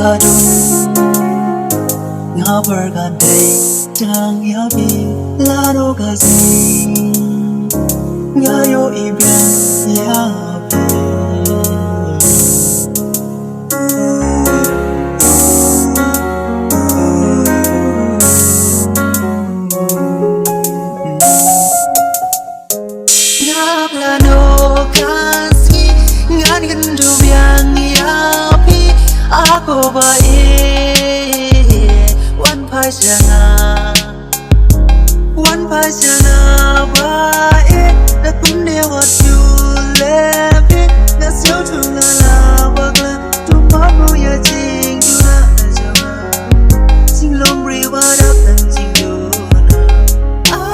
gadung ngabar gadai tang yabi laro gazi ngayo iben yabi lano khasi ngan gandu biang yapi ako ba wan pasana ba na punne what you left na siu tu na la ba gla tu ma mo ya jing tu na jawa sing long ri wa da tan jing do na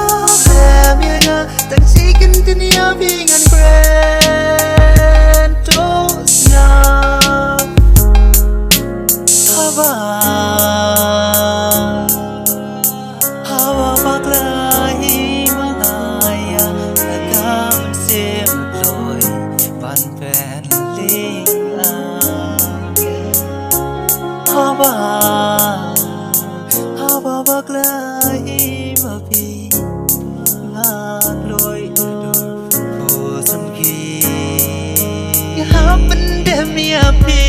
me na tan chicken tin ya being and grand toast now hava bakla hi mangaya nakam sim loi ban pen ling hava bakla hi mapi loi do sam ki ya pyndem ya pi